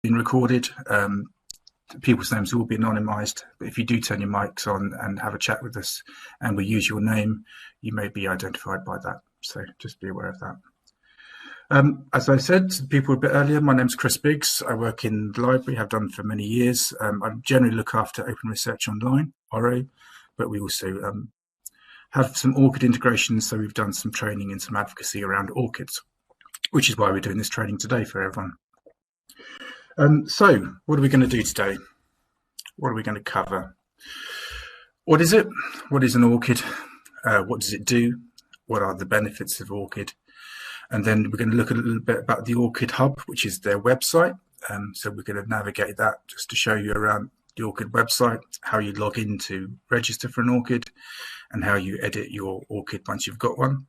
being recorded. People's names will be anonymised, but if you do turn your mics on and have a chat with us and we use your name, you may be identified by that. So just be aware of that. As I said to people a bit earlier, my name's Chris Biggs. I work in the library, have done for many years. I generally look after open research online, ORCID, but we also have some ORCID integrations, so we've done some training and some advocacy around ORCIDs, which is why we're doing this training today for everyone. So what are we going to do today? What are we going to cover? What is it? What is an ORCID? What does it do? What are the benefits of ORCID? And then we're going to look at a little bit about the ORCID Hub, which is their website. So we're going to navigate that just to show you around the ORCID website, how you log in to register for an ORCID, and how you edit your ORCID once you've got one.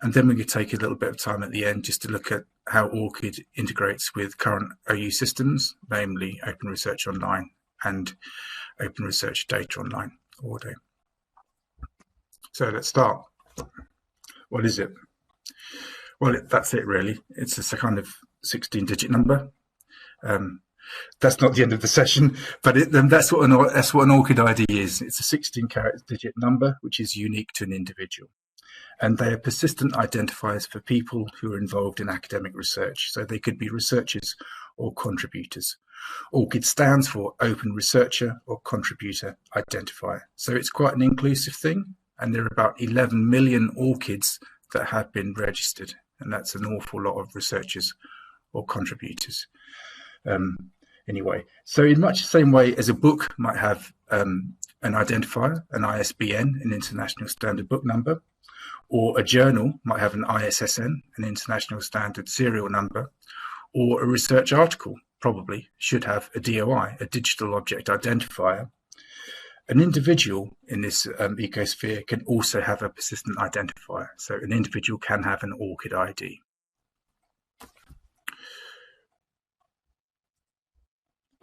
And then we're going to take a little bit of time at the end just to look at how ORCID integrates with current OU systems, namely Open Research Online and Open Research Data Online, ORDO. So let's start. What is it? Well, that's it really. It's a kind of 16-digit number. That's not the end of the session, but that's what an ORCID ID is. It's a 16-digit number which is unique to an individual. And they are persistent identifiers for people who are involved in academic research. So they could be researchers or contributors. ORCID stands for Open Researcher or Contributor Identifier. So it's quite an inclusive thing. And there are about 11 million ORCIDs that have been registered. And that's an awful lot of researchers or contributors. Anyway, so in much the same way as a book might have an identifier, an ISBN, an International Standard Book Number, or a journal might have an ISSN, an International Standard Serial Number, or a research article probably should have a DOI, a Digital Object Identifier. An individual in this ecosphere can also have a persistent identifier. So an individual can have an ORCID ID.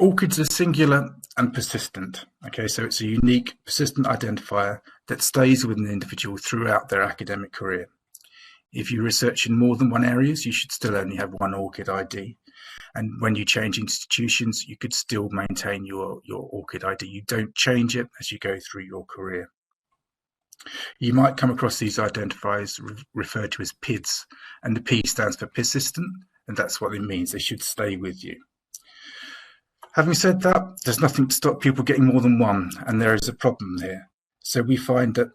ORCIDs are singular and persistent. Okay, so it's a unique persistent identifier that stays with an individual throughout their academic career. If you research in more than one areas, you should still only have one ORCID ID. And when you change institutions, you could still maintain your ORCID ID. You don't change it as you go through your career. You might come across these identifiers referred to as PIDs, and the P stands for persistent, and that's what it means. They should stay with you. Having said that, there's nothing to stop people getting more than one, and there is a problem here. So we find that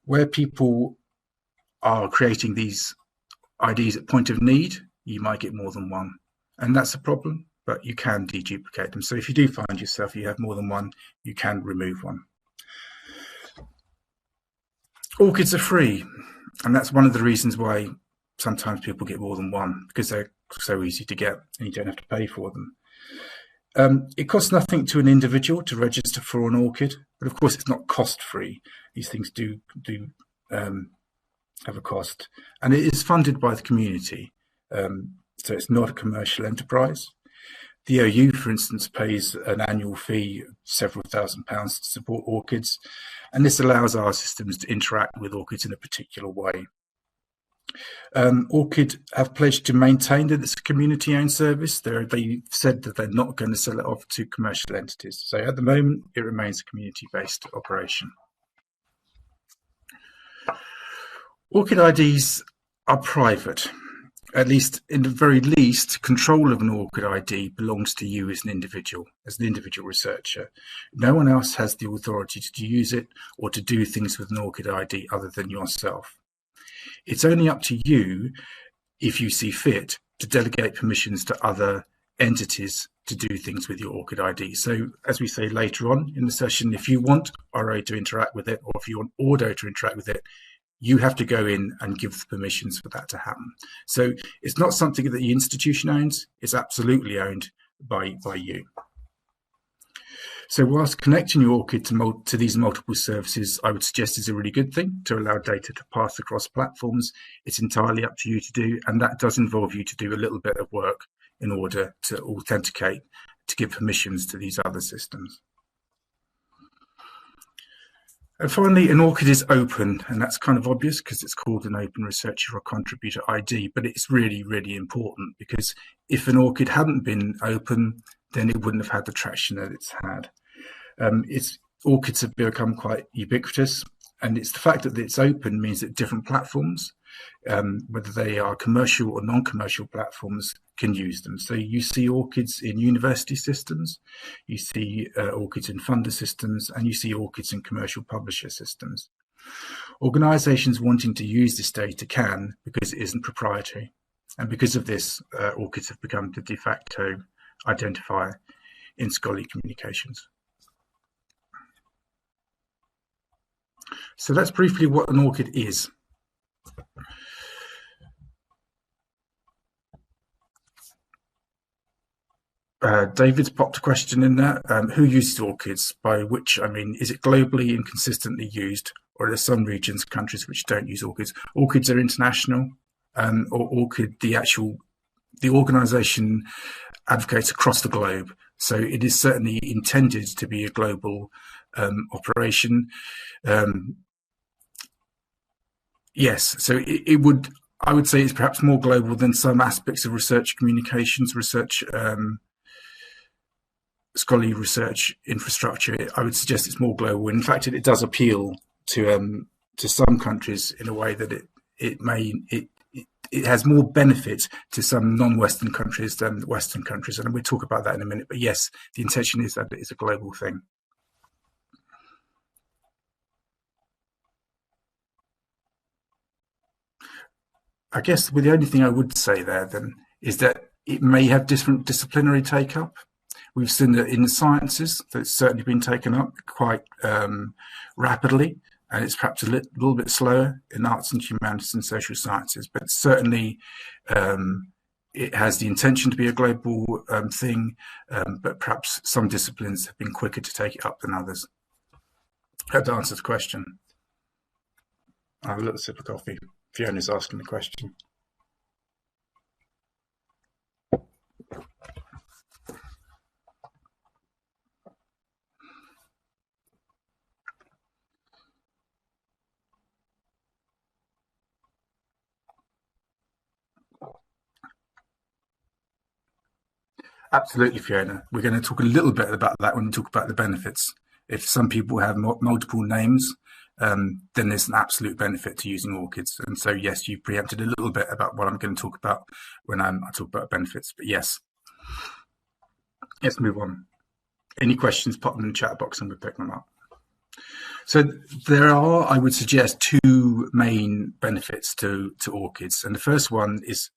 where people are creating these IDs at point of need, you might get more than one. And that's a problem, but you can deduplicate them. So if you do find yourself you have more than one, you can remove one. ORCIDs are free, and that's one of the reasons why sometimes people get more than one, because they're so easy to get and you don't have to pay for them. It costs nothing to an individual to register for an ORCID, but of course it's not cost-free. These things do have a cost, and it is funded by the community, so it's not a commercial enterprise. The OU, for instance, pays an annual fee of several £1,000s to support ORCIDs, and this allows our systems to interact with ORCIDs in a particular way. ORCID have pledged to maintain that it's a community-owned service. They said that they're not going to sell it off to commercial entities. So at the moment, it remains a community-based operation. ORCID IDs are private. At least, in the very least, control of an ORCID ID belongs to you as an individual researcher. No one else has the authority to use it or to do things with an ORCID ID other than yourself. It's only up to you, if you see fit, to delegate permissions to other entities to do things with your ORCID ID. So, as we say later on in the session, if you want RA to interact with it, or if you want Ordo to interact with it, you have to go in and give the permissions for that to happen. So it's not something that the institution owns, it's absolutely owned by you. So whilst connecting your ORCID to these multiple services, I would suggest is a really good thing to allow data to pass across platforms. It's entirely up to you to do, and that does involve you to do a little bit of work in order to authenticate, to give permissions to these other systems. And finally, an ORCID is open, and that's kind of obvious because it's called an Open Researcher or Contributor ID, but it's really, really important because if an ORCID hadn't been open, then it wouldn't have had the traction that it's had. ORCIDs have become quite ubiquitous, and it's the fact that it's open means that different platforms, whether they are commercial or non-commercial platforms, can use them. So you see ORCIDs in university systems, you see ORCIDs in funder systems, and you see ORCIDs in commercial publisher systems. Organizations wanting to use this data can, because it isn't proprietary. And because of this, ORCIDs have become the de facto identifier in scholarly communications. So that's briefly what an ORCID is. David's popped a question in there. Who uses ORCIDs? By which I mean, is it globally and consistently used, or are there some regions, countries which don't use ORCIDs? ORCIDs are international, or ORCID, the organization advocates across the globe. So it is certainly intended to be a global operation. Yes, so I would say it's perhaps more global than some aspects of research communications, scholarly research infrastructure. I would suggest it's more global. In fact, it does appeal to some countries in a way that it has more benefit to some non-Western countries than Western countries, and we'll talk about that in a minute. But yes, the intention is that it's a global thing. I guess the only thing I would say there then is that it may have different disciplinary take-up. We've seen that in the sciences, that's certainly been taken up quite rapidly, and it's perhaps a little bit slower in arts and humanities and social sciences, but certainly it has the intention to be a global thing, but perhaps some disciplines have been quicker to take it up than others. Hope that answers the question. I'll have a little sip of coffee. Fiona's asking the question. Absolutely, Fiona. We're going to talk a little bit about that when we talk about the benefits. If some people have multiple names, then there's an absolute benefit to using ORCIDs. And so, yes, you preempted a little bit about what I'm going to talk about when I talk about benefits. But yes, let's move on. Any questions, pop them in the chat box and we'll pick them up. So there are, I would suggest, two main benefits to ORCIDs. And the first one is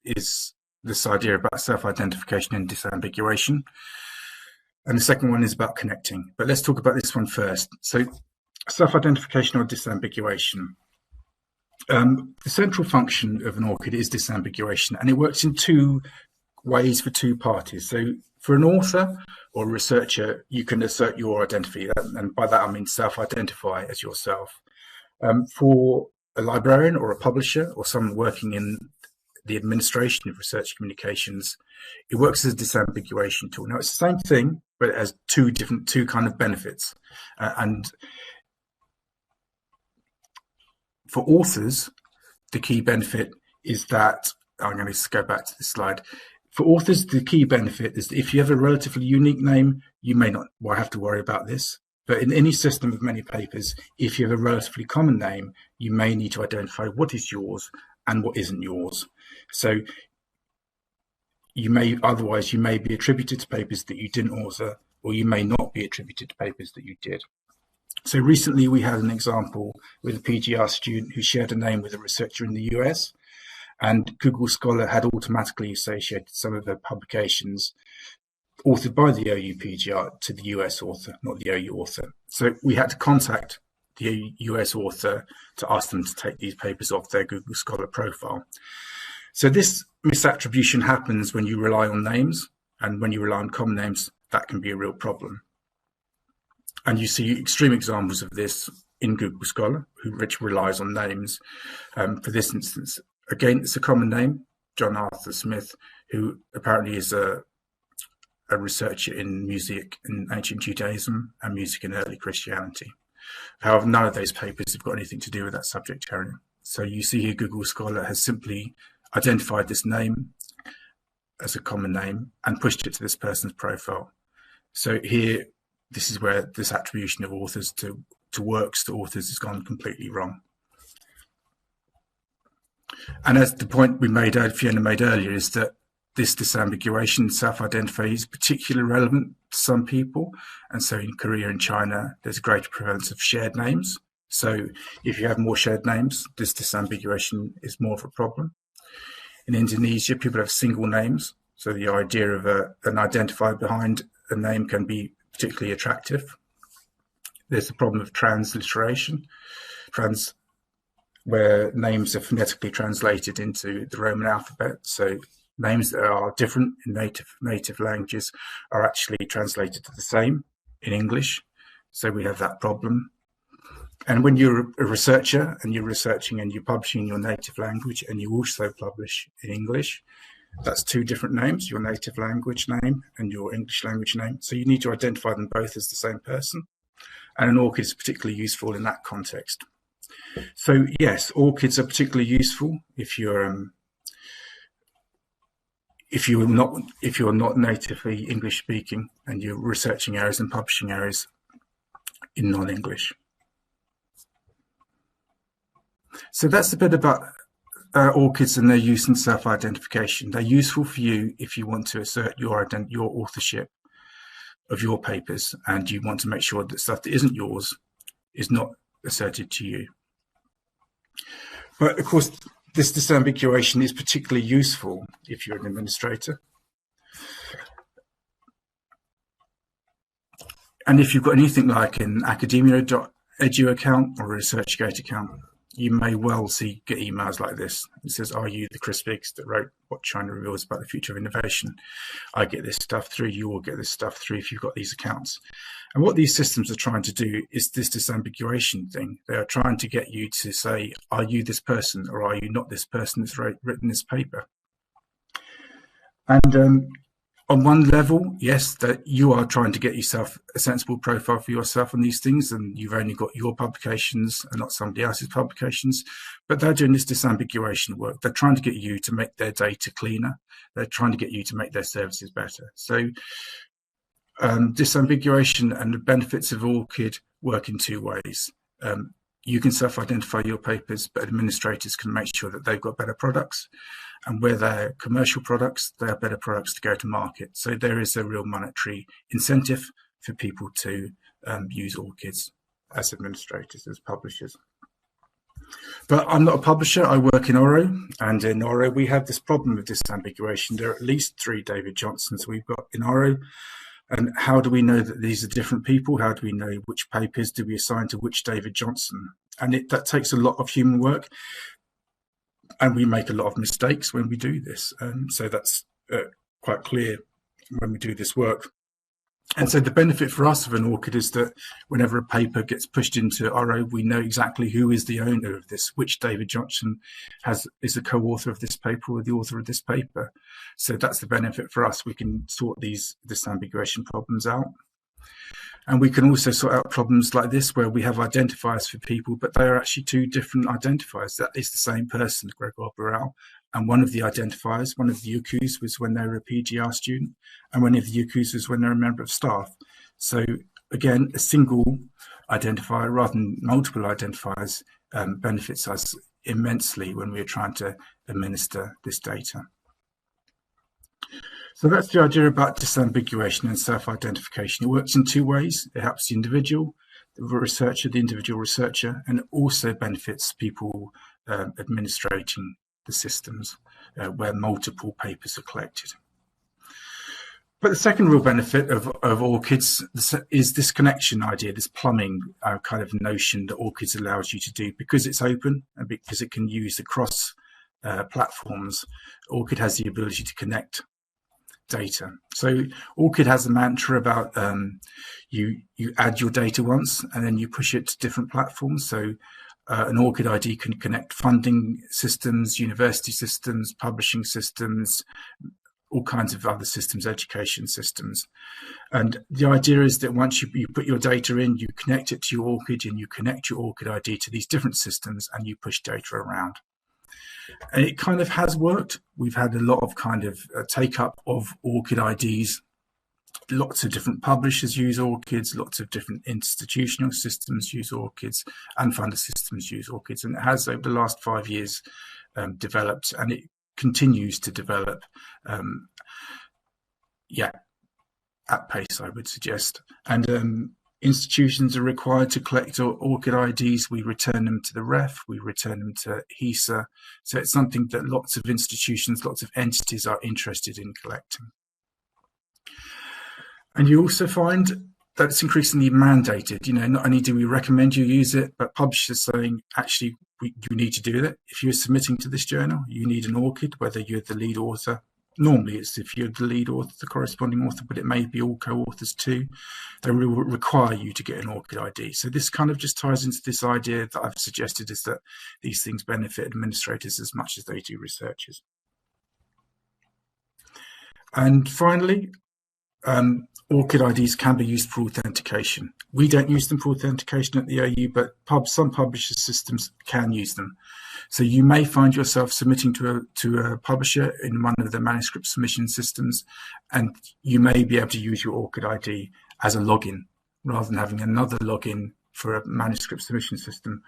this idea about self-identification and disambiguation. And the second one is about connecting. But let's talk about this one first. So self-identification or disambiguation. The central function of an ORCID is disambiguation, and it works in two ways for two parties. So for an author or a researcher, you can assert your identity, and by that I mean self-identify as yourself. For a librarian or a publisher or someone working in the administration of research communications, it works as a disambiguation tool. Now it's the same thing, but it has two kind of benefits. And for authors, the key benefit is that, I'm going to go back to this slide. For authors, the key benefit is that if you have a relatively unique name, you may not have to worry about this. But in any system of many papers, if you have a relatively common name, you may need to identify what is yours and what isn't yours. So you may be attributed to papers that you didn't author, or you may not be attributed to papers that you did. So recently we had an example with a PGR student who shared a name with a researcher in the US, and Google Scholar had automatically associated some of their publications authored by the OU PGR to the US author, not the OU author. So we had to contact the US author to ask them to take these papers off their Google Scholar profile. So this misattribution happens when you rely on names, and when you rely on common names, that can be a real problem. And you see extreme examples of this in Google Scholar, which relies on names. For this instance, again, it's a common name, John Arthur Smith, who apparently is a researcher in music in ancient Judaism and music in early Christianity. However, none of those papers have got anything to do with that subject area. So you see here Google Scholar has simply identified this name as a common name and pushed it to this person's profile. So here, this is where this attribution of authors to works to authors has gone completely wrong. And as the point Fiona made earlier, is that this disambiguation, self-identify, is particularly relevant to some people. And so in Korea and China, there's a greater prevalence of shared names. So if you have more shared names, this disambiguation is more of a problem. In Indonesia, people have single names. So the idea of an identifier behind a name can be particularly attractive. There's the problem of transliteration, where names are phonetically translated into the Roman alphabet. So names that are different in native languages are actually translated to the same in English. So we have that problem. And when you're a researcher and you're researching and you're publishing in your native language and you also publish in English, that's two different names, your native language name and your English language name. So you need to identify them both as the same person. And an ORCID is particularly useful in that context. So yes, ORCIDs are particularly useful if you're not natively English speaking and you're researching areas and publishing areas in non-English. So that's a bit about ORCIDs and their use in self-identification. They're useful for you if you want to assert your authorship of your papers and you want to make sure that stuff that isn't yours is not asserted to you. But of course, this disambiguation is particularly useful if you're an administrator. And if you've got anything like an academia.edu account or a ResearchGate account, you may well get emails like this. It says, are you the Chris Biggs that wrote What China Reveals About the Future of Innovation? I get this stuff through, you will get this stuff through if you've got these accounts. And what these systems are trying to do is this disambiguation thing. They are trying to get you to say, are you this person or are you not this person that's written this paper? And on one level, yes, that you are trying to get yourself a sensible profile for yourself on these things, and you've only got your publications and not somebody else's publications. But they're doing this disambiguation work. They're trying to get you to make their data cleaner. They're trying to get you to make their services better. So disambiguation and the benefits of ORCID work in two ways. You can self-identify your papers, but administrators can make sure that they've got better products. And where they're commercial products, they are better products to go to market. So there is a real monetary incentive for people to use ORCIDs as administrators, as publishers. But I'm not a publisher, I work in ORO, and in ORO we have this problem of disambiguation. There are at least 3 David Johnsons we've got in ORO. And how do we know that these are different people? How do we know which papers do we assign to which David Johnson? And that takes a lot of human work. And we make a lot of mistakes when we do this. So that's quite clear when we do this work. And so the benefit for us of an ORCID is that whenever a paper gets pushed into ORO, we know exactly who is the owner of this, which David Johnson is a co-author of this paper or the author of this paper. So that's the benefit for us. We can sort these disambiguation problems out. And we can also sort out problems like this where we have identifiers for people, but they are actually 2 different identifiers. That is the same person, Gregor Borel. And one of the identifiers, one of the UQs was when they were a PGR student, and one of the UQs was when they're a member of staff. So again, a single identifier rather than multiple identifiers benefits us immensely when we're trying to administer this data. So that's the idea about disambiguation and self-identification. It works in 2 ways. It helps the individual, the individual researcher, and it also benefits people administrating the systems where multiple papers are collected. But the second real benefit of ORCIDs is this connection idea, this plumbing kind of notion that ORCIDs allows you to do because it's open and because it can use across platforms. ORCID has the ability to connect data. So ORCID has a mantra about you add your data once and then you push it to different platforms. So an ORCID ID can connect funding systems, university systems, publishing systems, all kinds of other systems, education systems. And the idea is that once you put your data in, you connect it to your ORCID and you connect your ORCID ID to these different systems and you push data around. And it kind of has worked. We've had a lot of kind of take up of ORCID IDs. Lots of different publishers use ORCIDs, lots of different institutional systems use ORCIDs, and funder systems use ORCIDs. And it has, over the last 5 years, developed, and it continues to develop, at pace, I would suggest. And institutions are required to collect ORCID IDs. We return them to the REF, we return them to HESA. So it's something that lots of institutions, lots of entities are interested in collecting. And you also find that it's increasingly mandated. You know, not only do we recommend you use it, but publishers saying, actually, you need to do that. If you're submitting to this journal, you need an ORCID, whether you're the lead author. Normally, it's if you're the lead author, the corresponding author, but it may be all co-authors too. They will require you to get an ORCID ID. So this kind of just ties into this idea that I've suggested, is that these things benefit administrators as much as they do researchers. And finally, ORCID IDs can be used for authentication. We don't use them for authentication at the OU, but some publisher systems can use them. So you may find yourself submitting to a publisher in one of the manuscript submission systems, and you may be able to use your ORCID ID as a login rather than having another login for a manuscript submission system.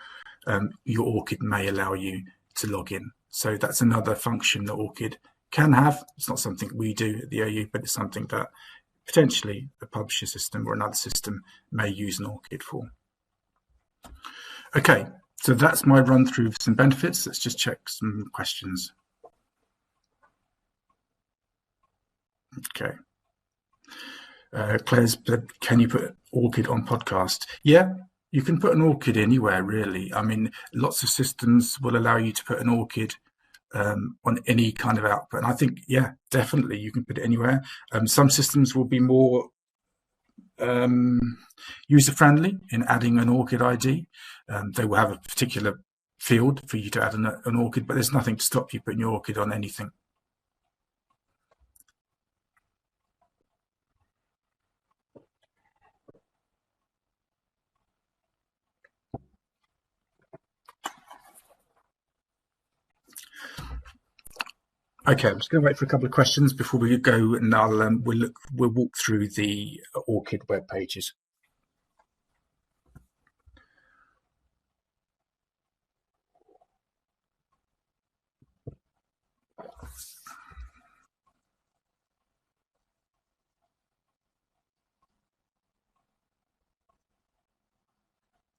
Your ORCID may allow you to log in. So that's another function that ORCID can have. It's not something we do at the OU, but it's something that potentially a publisher system or another system may use an ORCID for. Okay, so that's my run through of some benefits. Let's just check some questions. Okay. Claire's, can you put ORCID on podcast? Yeah, you can put an ORCID anywhere, really. I mean, lots of systems will allow you to put an ORCID on any kind of output. And I think, yeah, definitely you can put it anywhere. Some systems will be more user-friendly in adding an ORCID ID. They will have a particular field for you to add an ORCID, but there's nothing to stop you putting your ORCID on anything. Okay, I'm just going to wait for a couple of questions before we go, and we'll walk through the ORCID web pages.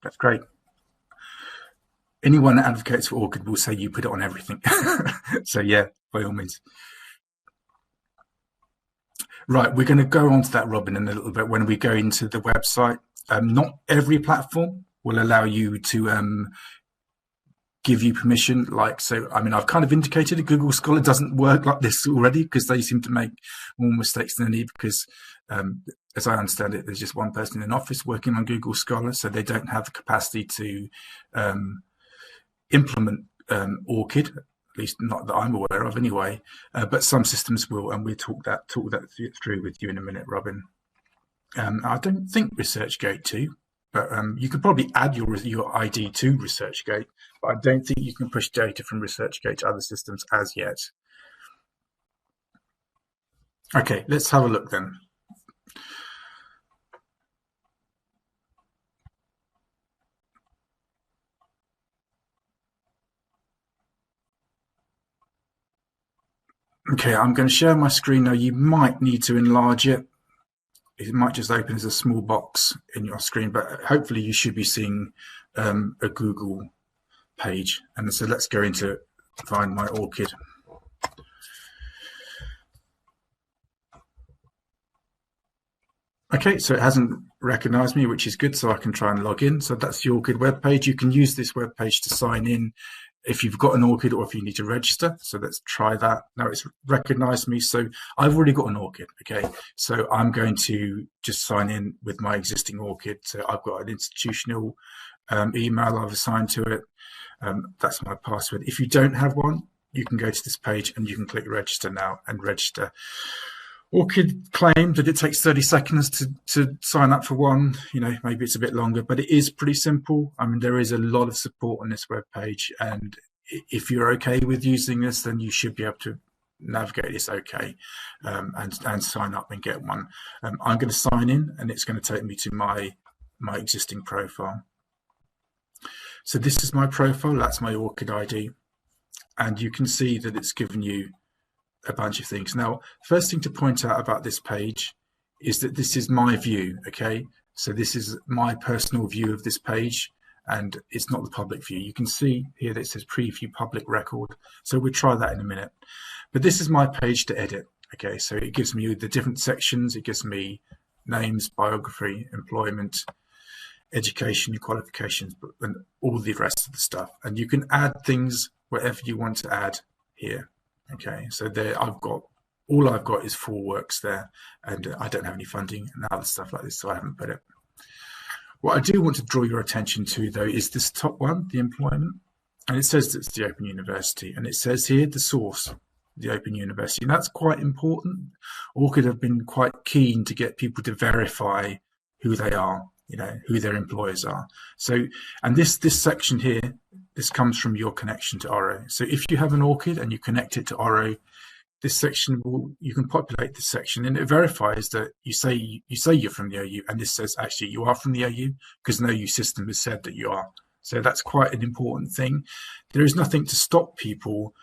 That's great. Anyone that advocates for ORCID will say you put it on everything. So yeah, by all means. Right, we're going to go on to that, Robin, in a little bit when we go into the website. Not every platform will allow you to give you permission. So, I mean, I've kind of indicated that Google Scholar doesn't work like this already, because they seem to make more mistakes than they need, because as I understand it, there's just one person in an office working on Google Scholar, so they don't have the capacity to implement ORCID, at least not that I'm aware of anyway, but some systems will, and we'll talk that through with you in a minute, Robin. I don't think ResearchGate too, but you could probably add your ID to ResearchGate, but I don't think you can push data from ResearchGate to other systems as yet. Okay, let's have a look then. Okay, I'm going to share my screen now. You might need to enlarge it. It might just open as a small box in your screen, but hopefully you should be seeing a Google page. And so let's go into find my ORCID. Okay, so it hasn't recognized me, which is good, so I can try and log in. So that's the ORCID web page. You can use this web page to sign in if you've got an ORCID or if you need to register. So let's try that. Now it's recognized me. So I've already got an ORCID. Okay, so I'm going to just sign in with my existing ORCID. So I've got an institutional email I've assigned to it. That's my password. If you don't have one, you can go to this page and you can click register now and register. ORCID claimed that it takes 30 seconds to sign up for one. You know, maybe it's a bit longer, but it is pretty simple. I mean, there is a lot of support on this web page, and if you're okay with using this, then you should be able to navigate this okay, and sign up and get one. I'm going to sign in, and it's going to take me to my existing profile. So this is my profile. That's my ORCID ID, and you can see that it's given you a bunch of things. Now, first thing to point out about this page is that this is my view, okay? So this is my personal view of this page, and it's not the public view. You can see here that it says preview public record. So we'll try that in a minute. But this is my page to edit, okay? So it gives me the different sections. It gives me names, biography, employment, education, qualifications, and all the rest of the stuff. And you can add things wherever you want to add here. Okay, so there all I've got is 4 works there, and I don't have any funding and other stuff like this, so I haven't put it. What I do want to draw your attention to, though, is this top one, the employment, and it says it's the Open University, and it says here the source, the Open University, and that's quite important. ORCID have been quite keen to get people to verify who they are, you know, who their employers are. So, and this section here, this comes from your connection to ORO. So if you have an ORCID and you connect it to ORO, this section you can populate this section, and it verifies that you say you're from the OU, and this says actually you are from the OU because no OU system has said that you are. So that's quite an important thing. There is nothing to stop people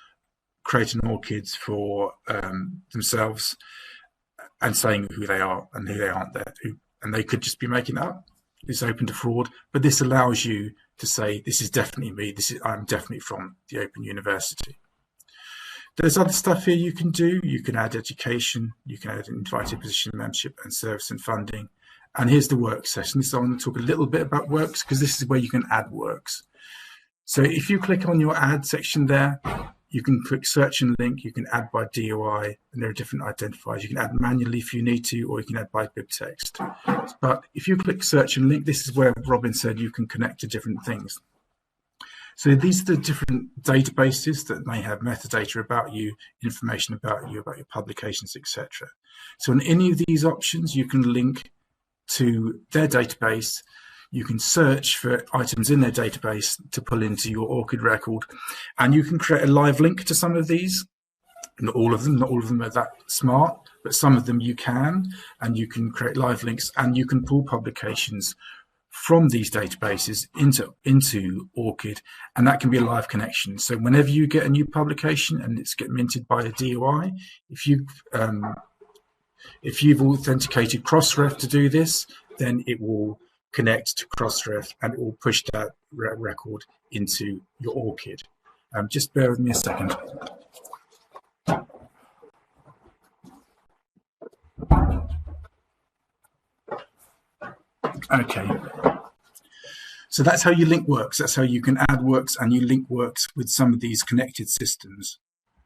creating ORCIDs for themselves and saying who they are and who they aren't there, and they could just be making it up. It's open to fraud, but this allows you to say, this is definitely me. I'm definitely from the Open University. There's other stuff here you can do. You can add education. You can add invited position membership and service and funding. And here's the work session. So I want to talk a little bit about works because this is where you can add works. So if you click on your add section there, you can click search and link. You can add by DOI, and there are different identifiers. You can add manually if you need to, or you can add by bib text. But if you click search and link, this is where Robin said you can connect to different things. So these are the different databases that may have metadata about you, information about you, about your publications, etc. So in any of these options, you can link to their database. You can search for items in their database to pull into your ORCID record, and you can create a live link to some of these. Not all of them are that smart, but some of them you can, and you can create live links, and you can pull publications from these databases into ORCID, and that can be a live connection. So whenever you get a new publication and it's get minted by a DOI, if you've authenticated Crossref to do this, then it will connect to Crossref and it will push that record into your ORCID. Just bear with me a second. Okay, so that's how you link works. That's how you can add works and you link works with some of these connected systems.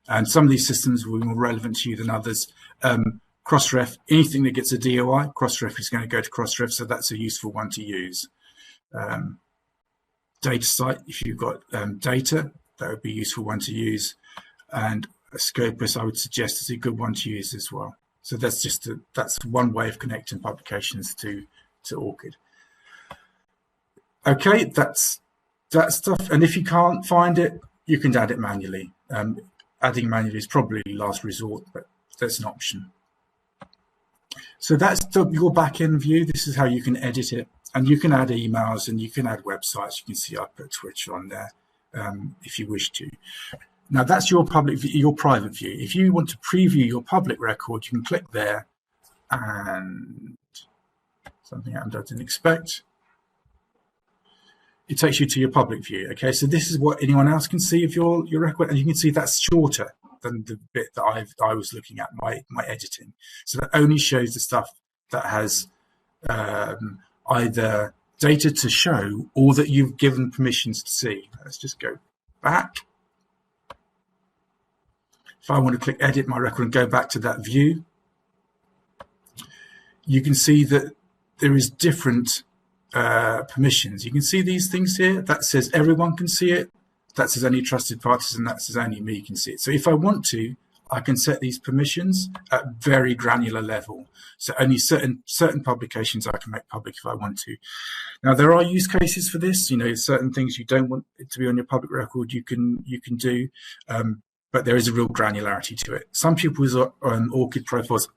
And some of these systems will be more relevant to you than others. Crossref, anything that gets a DOI, Crossref is going to go to Crossref, so that's a useful one to use. DataSite, if you've got data, that would be a useful one to use. And Scopus, I would suggest, is a good one to use as well. So that's that's one way of connecting publications to ORCID. Okay, that's that stuff. And if you can't find it, you can add it manually. Adding manually is probably last resort, but that's an option. So that's your back-end view. This is how you can edit it. And you can add emails and you can add websites. You can see I put Twitter on there if you wish to. Now that's your public view, your private view. If you want to preview your public record, you can click there and something happened I didn't expect. It takes you to your public view. Okay, so this is what anyone else can see of your record, and you can see that's shorter than the bit that I was looking at, my editing. So that only shows the stuff that has either data to show or that you've given permissions to see. Let's just go back. If I want to click edit my record and go back to that view, you can see that there is different permissions. You can see these things here that says everyone can see it. That says only trusted parties, and that says only me can see it. So if I want to, I can set these permissions at very granular level. So only certain publications I can make public if I want to. Now there are use cases for this. You know, certain things you don't want it to be on your public record, you can do, but there is a real granularity to it. Some people's ORCID profiles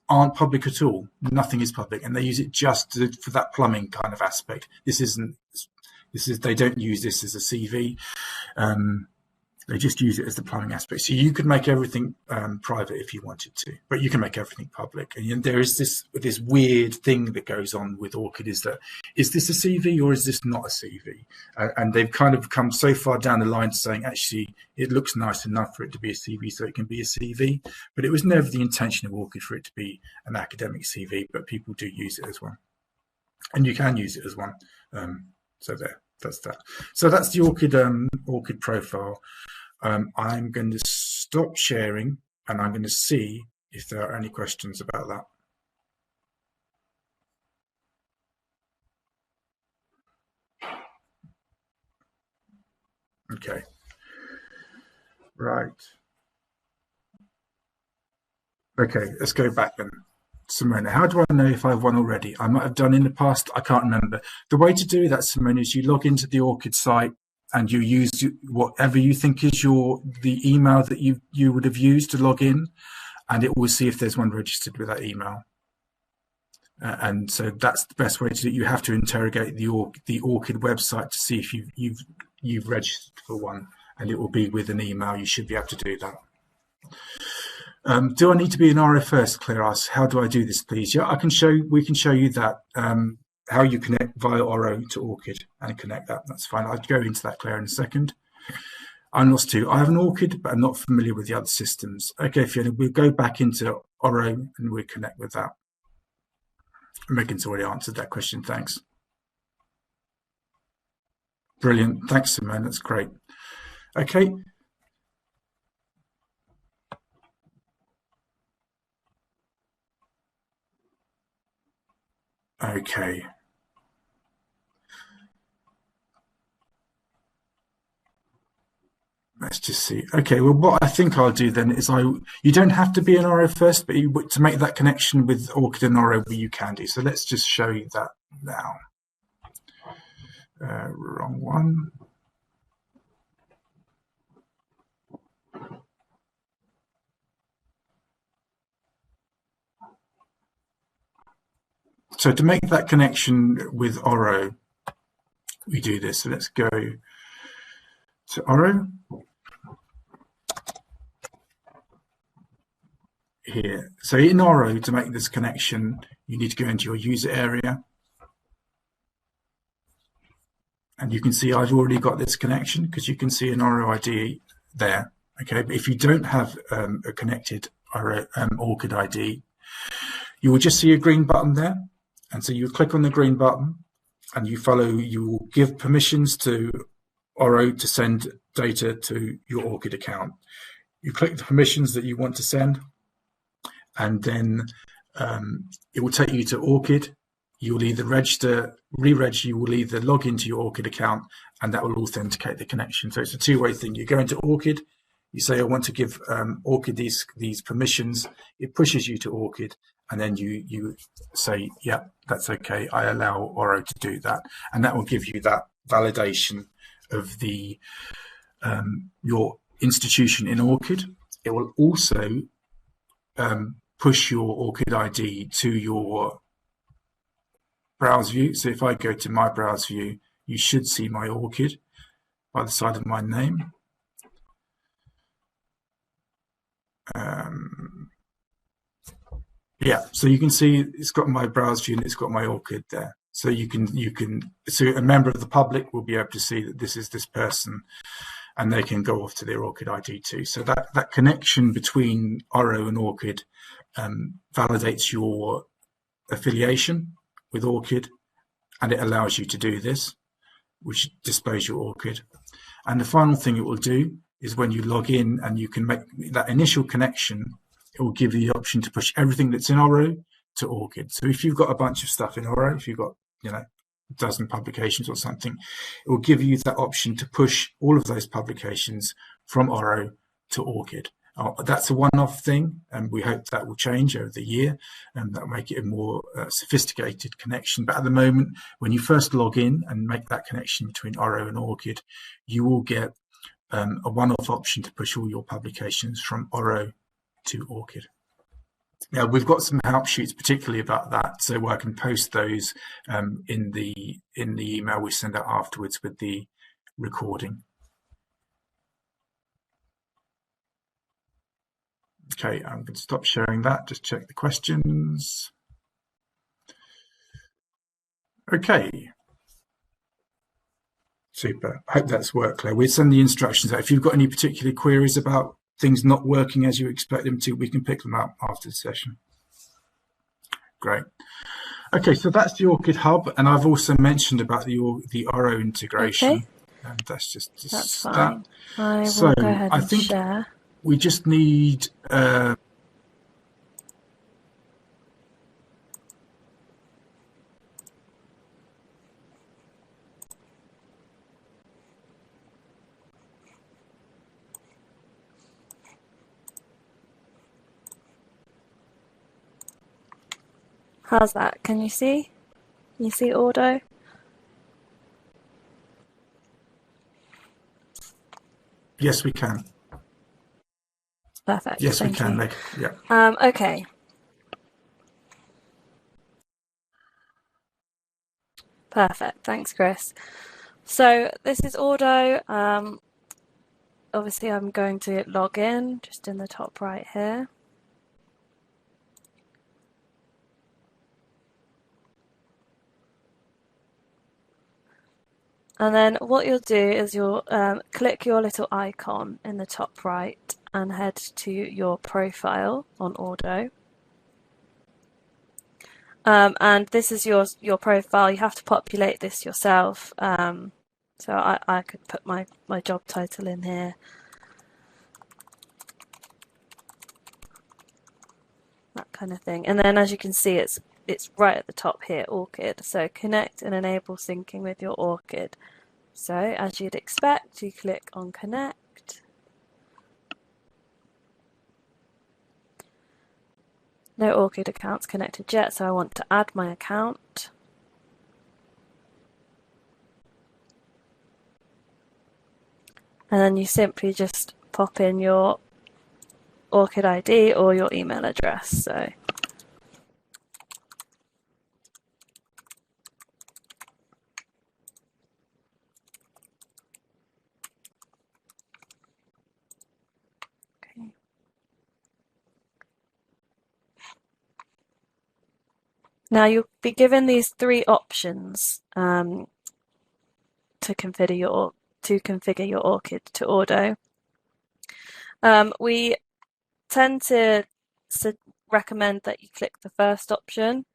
aren't public at all. Nothing is public, and they use it just for that plumbing kind of aspect. They don't use this as a CV. They just use it as the plumbing aspect. So you could make everything private if you wanted to, but you can make everything public. And there is this weird thing that goes on with ORCID, is this a CV or is this not a CV? And they've kind of come so far down the line to saying, actually, it looks nice enough for it to be a CV, so it can be a CV. But it was never the intention of ORCID for it to be an academic CV, but people do use it as one. And you can use it as one. So that's that. So that's the ORCID profile. I'm going to stop sharing, and I'm going to see if there are any questions about that. Okay. Right. Okay, let's go back then. Simona, how do I know if I've won already? I might have done in the past, I can't remember. The way to do that, Simona, is you log into the ORCID site and you use whatever you think is the email that you would have used to log in, and it will see if there's one registered with that email. And so that's the best way to do it. You have to interrogate the ORCID website to see if you've registered for one, and it will be with an email. You should be able to do that. Do I need to be an RO first? Claire asks, how do I do this, please? Yeah, we can show you that, how you connect via ORO to ORCID and connect that. That's fine. I'll go into that, Claire, in a second. I'm lost too. I have an ORCID, but I'm not familiar with the other systems. Okay, Fiona, we'll go back into ORO and we'll connect with that. Megan's already answered that question. Thanks. Brilliant. Thanks, Simone. That's great. Okay. Okay. Let's just see. Okay, well, what I think I'll do then is you don't have to be an RO first, but to make that connection with ORCID and ORO, you can do. So let's just show you that now. Wrong one. So to make that connection with ORO, we do this. So let's go to ORO. Here. So in ORO, to make this connection, you need to go into your user area. And you can see I've already got this connection because you can see an ORO ID there. Okay, but if you don't have a connected ORCID ID, you will just see a green button there. And so you click on the green button and you will give permissions to ORO to send data to your ORCID account. You click the permissions that you want to send, and then it will take you to ORCID. You will either re-reg, you will either log into your ORCID account, and that will authenticate the connection. So it's a two-way thing. You go into ORCID, you say, I want to give ORCID these permissions. It pushes you to ORCID, and then you say, yeah, that's okay. I allow ORO to do that. And that will give you that validation of your institution in ORCID. It will also push your ORCID ID to your browse view. So if I go to my browse view, you should see my ORCID by the side of my name. Yeah, so you can see it's got my browse view and it's got my ORCID there. So so a member of the public will be able to see that this is this person, and they can go off to their ORCID ID too. So that connection between ORO and ORCID validates your affiliation with ORCID, and it allows you to do this, which displays your ORCID. And the final thing it will do is when you log in and you can make that initial connection, it will give you the option to push everything that's in ORO to ORCID. So if you've got a bunch of stuff in ORO, if you've got, dozen publications or something, it will give you that option to push all of those publications from Oro to Orchid. That's a one-off thing, and we hope that will change over the year, and that will make it a more sophisticated connection. But at the moment, when you first log in and make that connection between Oro and Orchid, you will get a one-off option to push all your publications from Oro to Orchid. Now, we've got some help sheets particularly about that, so I can post those in the email we send out afterwards with the recording. Okay, I'm going to stop sharing that, just check the questions. Okay. Super. I hope that's worked, Claire. We'll send the instructions out. If you've got any particular queries about things not working as you expect them to, we can pick them up after the session. Great. Okay, so that's the Orchid Hub, and I've also mentioned about the Oro integration. Okay. And that's fine. I will go ahead and share. We just need How's that? Can you see? Can you see Ordo? Yes, we can. Perfect. Yes, we can. You. Yeah. Okay. Perfect. Thanks, Chris. So this is Ordo. Obviously, I'm going to log in just in the top right here. And then what you'll do is you'll click your little icon in the top right and head to your profile on Ordo. And this is your profile. You have to populate this yourself. So I could put my job title in here. That kind of thing. And then as you can see, it's right at the top here, Orchid. So connect and enable syncing with your Orchid. So as you'd expect, you click on connect. No Orchid accounts connected yet, so I want to add my account. And then you simply just pop in your Orchid ID or your email address. So now you'll be given these three options to configure your Orchid to Ordo. We tend to recommend that you click the first option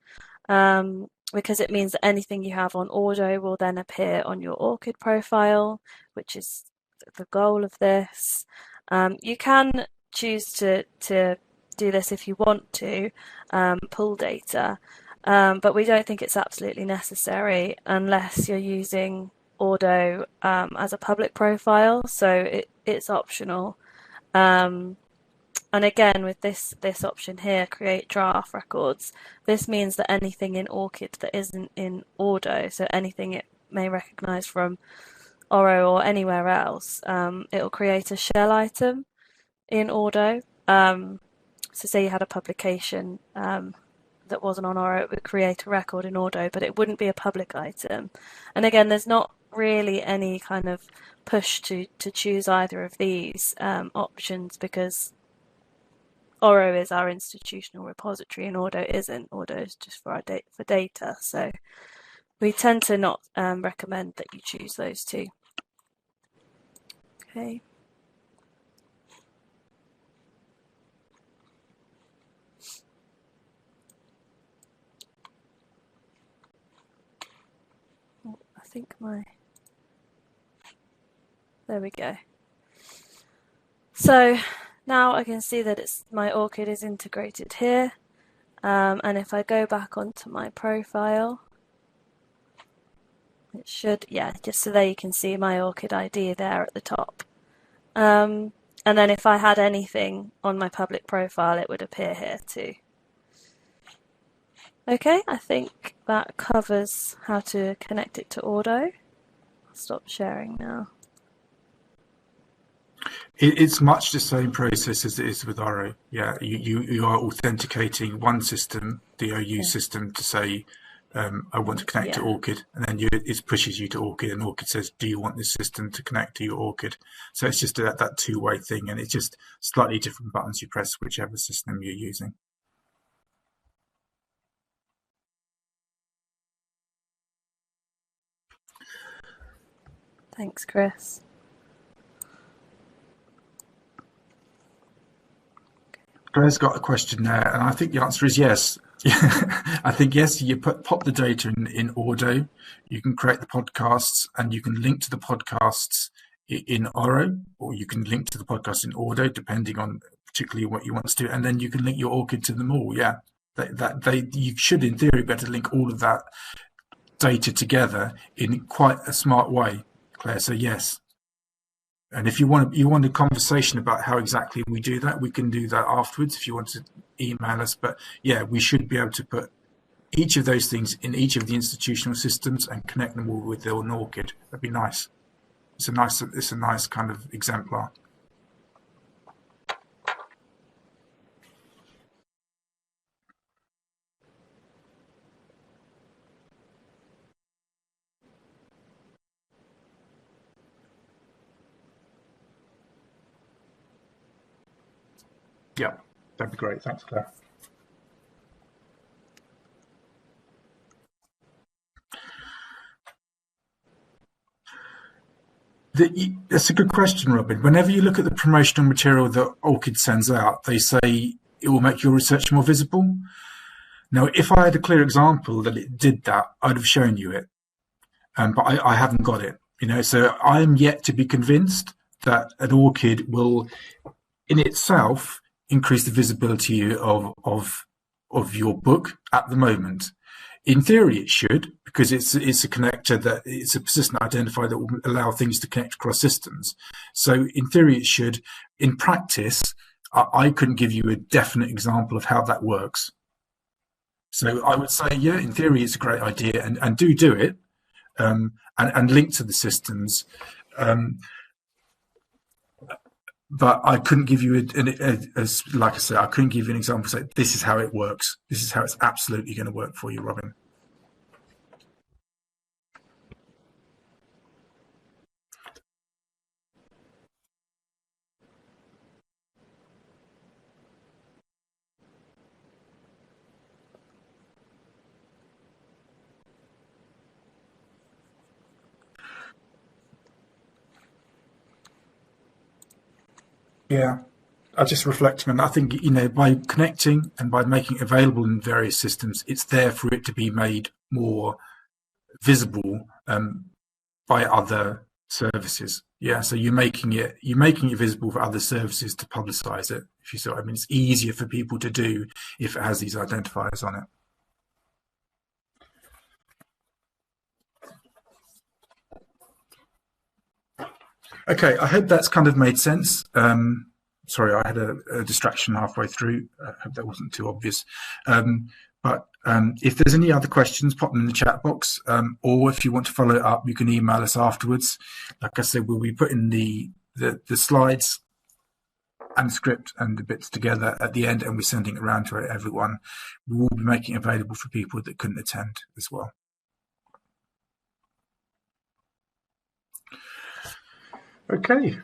because it means that anything you have on Ordo will then appear on your Orchid profile, which is the goal of this. You can choose to do this if you want to, pull data. But we don't think it's absolutely necessary unless you're using Ordo as a public profile, so it's optional. And again, with this option here, create draft records, this means that anything in Orchid that isn't in Ordo, so anything it may recognize from Oro or anywhere else, it'll create a shell item in Ordo. So say you had a publication that wasn't on Oro, it would create a record in Ordo, but it wouldn't be a public item. And again, there's not really any kind of push to choose either of these options because Oro is our institutional repository and Ordo isn't. Ordo is just for our data. So we tend to not recommend that you choose those two. Okay. I think there we go. So now I can see that my Orchid is integrated here. And if I go back onto my profile, It should, yeah, just so there you can see my ORCID ID there at the top. And then if I had anything on my public profile, it would appear here too. Okay, I think that covers how to connect it to Auto. I'll stop sharing now. It's much the same process as it is with ORO. Yeah, you are authenticating one system, the OU system, to say, I want to connect to ORCID, and then it pushes you to ORCID, and ORCID says, do you want this system to connect to your ORCID? So it's just that two-way thing, and it's just slightly different buttons you press, whichever system you're using. Thanks, Chris. Claire's got a question there, and I think the answer is yes. I think yes, you pop the data in Ordo, you can create the podcasts, and you can link to the podcasts in Oro, or you can link to the podcast in Ordo, depending on particularly what you want to do, and then you can link your ORCID to them all. Yeah, you should, in theory, be able to link all of that data together in quite a smart way, Claire. So yes. And if you want a conversation about how exactly we do that, we can do that afterwards if you want to email us. But yeah, we should be able to put each of those things in each of the institutional systems and connect them all with their ORCID. That'd be nice. It's a nice kind of exemplar. Yeah, that'd be great. Thanks, Claire. That's a good question, Robin. Whenever you look at the promotional material that ORCID sends out, they say it will make your research more visible. Now, if I had a clear example that it did that, I'd have shown you it. But I haven't got it. So I am yet to be convinced that an ORCID will, in itself, increase the visibility of your book at the moment. In theory, it should, because it's a connector that it's a persistent identifier that will allow things to connect across systems. So in theory, it should. In practice, I couldn't give you a definite example of how that works. So I would say, yeah, in theory, it's a great idea, and do it, and link to the systems. But I couldn't give you like I said, I couldn't give you an example. Say this is how it works. This is how it's absolutely going to work for you, Robin. Yeah, I just reflecting on that. I think by connecting and by making it available in various systems, it's there for it to be made more visible by other services. Yeah, so you're making it visible for other services to publicize it. If you see what I mean, it's easier for people to do if it has these identifiers on it. Okay, I hope that's kind of made sense. Sorry, I had a distraction halfway through. I hope that wasn't too obvious. But if there's any other questions, pop them in the chat box. Or if you want to follow it up, you can email us afterwards. Like I said, we'll be putting the slides and script and the bits together at the end, and we're sending it around to everyone. We will be making it available for people that couldn't attend as well. Okay.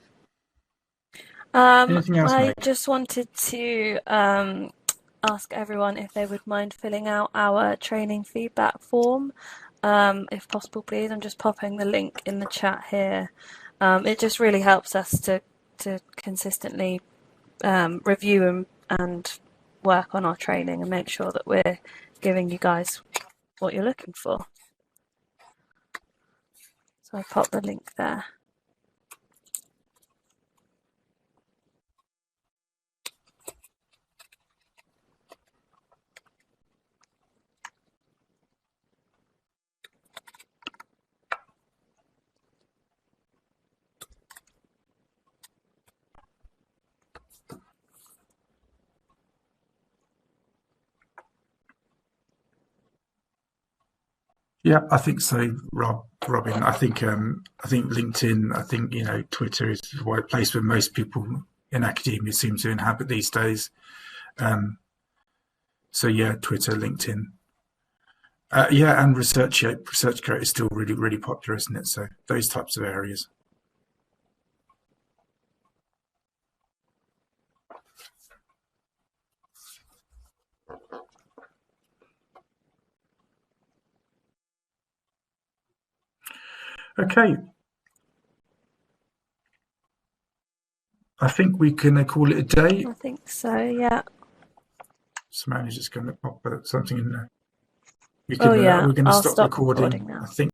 Anything else, I Meg? just wanted to ask everyone if they would mind filling out our training feedback form, if possible, please. I'm just popping the link in the chat here. It just really helps us to consistently review and work on our training and make sure that we're giving you guys what you're looking for. So I'll pop the link there. Yeah, I think so, Robin. I think LinkedIn, I think Twitter is a place where most people in academia seem to inhabit these days. So yeah, Twitter, LinkedIn. Yeah, and ResearchGate is still really, really popular, isn't it? So those types of areas. Okay, I think we can call it a day. I think so, yeah. Samantha's just going to pop something in there. Oh yeah, We're going to I'll stop stop recording recording. I now. think.